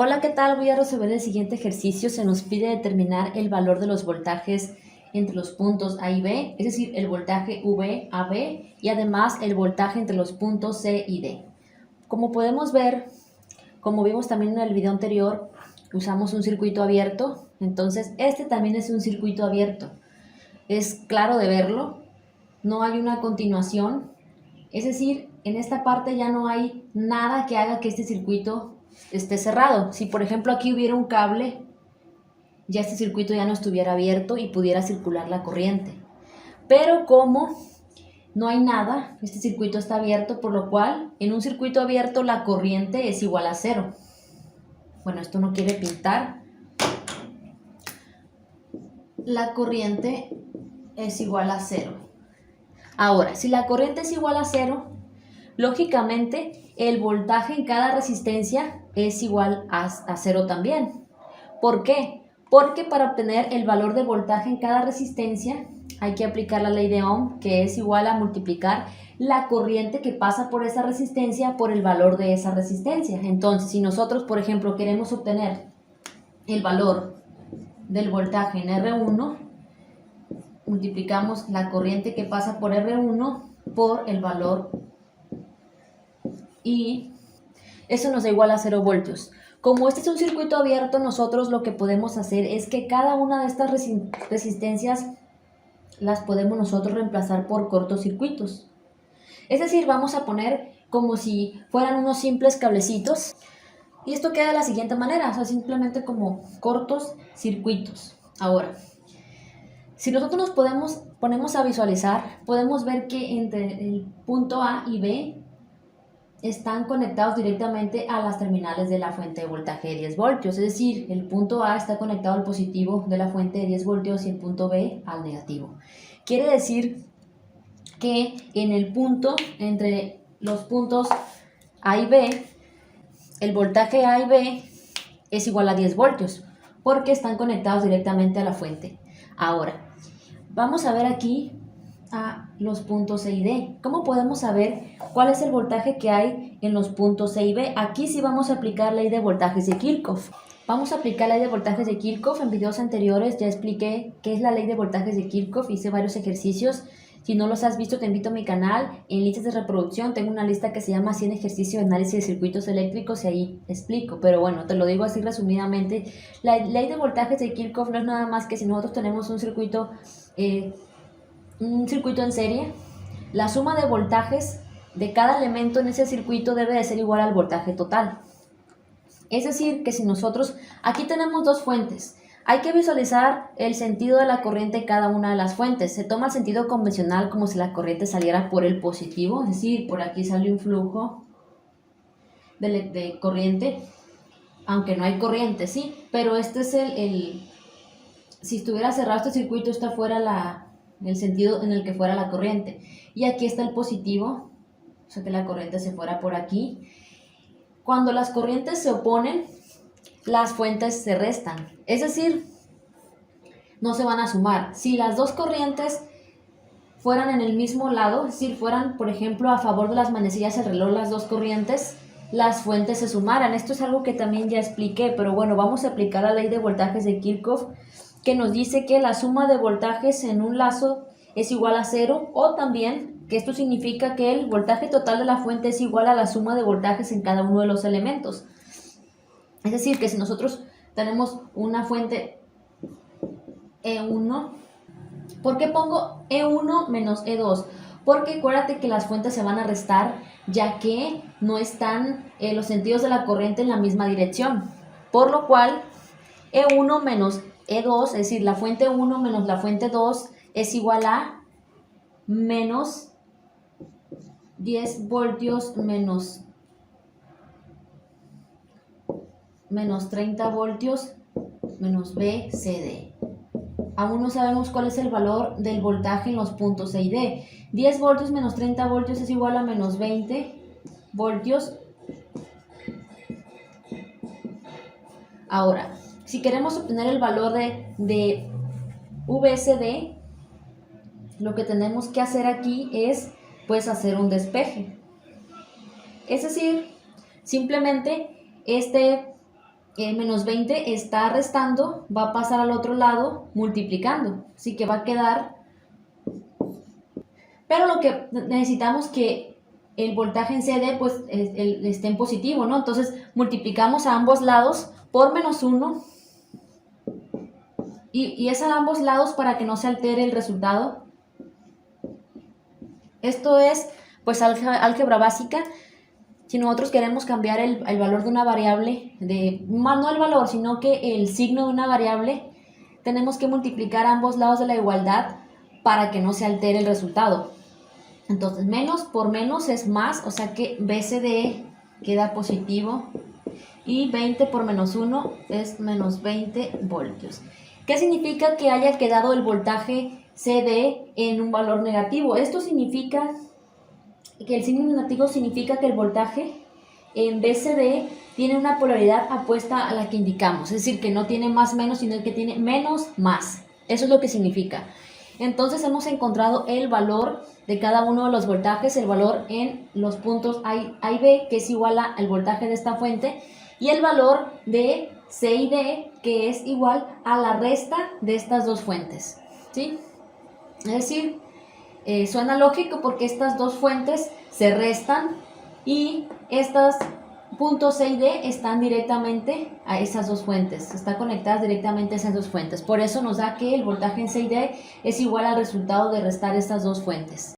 Hola, ¿qué tal? Voy a resolver el siguiente ejercicio. Se nos pide determinar el valor de los voltajes entre los puntos A y B, es decir, el voltaje V a B y además el voltaje entre los puntos C y D. Como podemos ver, como vimos también en el video anterior, usamos un circuito abierto, entonces este también es un circuito abierto. Es claro de verlo, no hay una continuación, es decir, en esta parte ya no hay nada que haga que este circuito esté cerrado. Si por ejemplo aquí hubiera un cable, ya este circuito ya no estuviera abierto y pudiera circular la corriente. Pero como no hay nada, este circuito está abierto, por lo cual en un circuito abierto la corriente es igual a cero. Bueno, esto no quiere pintar. La corriente es igual a cero. Ahora, si la corriente es igual a cero, lógicamente el voltaje en cada resistencia es igual a cero también. ¿Por qué? Porque para obtener el valor de voltaje en cada resistencia hay que aplicar la ley de Ohm, que es igual a multiplicar la corriente que pasa por esa resistencia por el valor de esa resistencia. Entonces, si nosotros, por ejemplo, queremos obtener el valor del voltaje en R1, multiplicamos la corriente que pasa por R1 por el valor y eso nos da igual a 0 voltios. Como este es un circuito abierto, nosotros lo que podemos hacer es que cada una de estas resistencias las podemos nosotros reemplazar por cortocircuitos. Es decir, vamos a poner como si fueran unos simples cablecitos y esto queda de la siguiente manera, o sea, simplemente como cortos circuitos. Ahora, si nosotros nos ponemos a visualizar, podemos ver que entre el punto A y B están conectados directamente a las terminales de la fuente de voltaje de 10 voltios, es decir, el punto A está conectado al positivo de la fuente de 10 voltios y el punto B al negativo. Quiere decir que en el punto, entre los puntos A y B, el voltaje A y B es igual a 10 voltios, porque están conectados directamente a la fuente. Ahora, vamos a ver aquí a los puntos C y D. ¿Cómo podemos saber cuál es el voltaje que hay en los puntos C y B? Aquí sí vamos a aplicar la ley de voltajes de Kirchhoff. Vamos a aplicar la ley de voltajes de Kirchhoff. En videos anteriores ya expliqué qué es la ley de voltajes de Kirchhoff. Hice varios ejercicios. Si no los has visto, te invito a mi canal. En listas de reproducción tengo una lista que se llama 100 ejercicios de análisis de circuitos eléctricos y ahí explico. Pero bueno, te lo digo así resumidamente. La ley de voltajes de Kirchhoff no es nada más que si nosotros tenemos un circuito en serie, la suma de voltajes de cada elemento en ese circuito debe de ser igual al voltaje total. Es decir, que si nosotros, aquí tenemos dos fuentes, hay que visualizar el sentido de la corriente en cada una de las fuentes. Se toma el sentido convencional como si la corriente saliera por el positivo, es decir, por aquí sale un flujo de corriente, aunque no hay corriente, ¿sí? Pero este es si estuviera cerrado este circuito, esta fuera el sentido en el que fuera la corriente. Y aquí está el positivo, o sea que la corriente se fuera por aquí. Cuando las corrientes se oponen, las fuentes se restan. Es decir, no se van a sumar. Si las dos corrientes fueran en el mismo lado, es decir, fueran, por ejemplo, a favor de las manecillas del reloj las dos corrientes, las fuentes se sumaran. Esto es algo que también ya expliqué, pero bueno, vamos a aplicar la ley de voltajes de Kirchhoff, que nos dice que la suma de voltajes en un lazo es igual a cero, o también que esto significa que el voltaje total de la fuente es igual a la suma de voltajes en cada uno de los elementos. Es decir, que si nosotros tenemos una fuente E1, ¿por qué pongo E1 menos E2? Porque acuérdate que las fuentes se van a restar ya que no están los sentidos de la corriente en la misma dirección. Por lo cual, E1 menos E2, es decir, la fuente 1 menos la fuente 2 es igual a menos 10 voltios menos 30 voltios menos BCD. Aún no sabemos cuál es el valor del voltaje en los puntos C y D. 10 voltios menos 30 voltios es igual a menos 20 voltios. Ahora, si queremos obtener el valor de VCD, lo que tenemos que hacer aquí es pues hacer un despeje. Es decir, simplemente este menos 20 está restando, va a pasar al otro lado multiplicando, así que va a quedar, pero lo que necesitamos que el voltaje en CD pues esté en positivo, ¿no? Entonces multiplicamos a ambos lados por menos 1 y es a ambos lados para que no se altere el resultado. Esto es pues álgebra básica. Si nosotros queremos cambiar el valor de una variable, más no el valor, sino que el signo de una variable, tenemos que multiplicar ambos lados de la igualdad para que no se altere el resultado. Entonces, menos por menos es más, o sea que BCD queda positivo y 20 por menos 1 es menos 20 voltios. ¿Qué significa que haya quedado el voltaje CD en un valor negativo? Esto significa que el signo negativo significa que el voltaje en BCD tiene una polaridad opuesta a la que indicamos, es decir, que no tiene más menos, sino que tiene menos más. Eso es lo que significa. Entonces hemos encontrado el valor de cada uno de los voltajes, el valor en los puntos A y B, que es igual al voltaje de esta fuente, y el valor de C y D, que es igual a la resta de estas dos fuentes, ¿sí? Es decir, suena lógico porque estas dos fuentes se restan y estos puntos C y D están directamente a esas dos fuentes, están conectadas directamente a esas dos fuentes. Por eso nos da que el voltaje en C y D es igual al resultado de restar estas dos fuentes.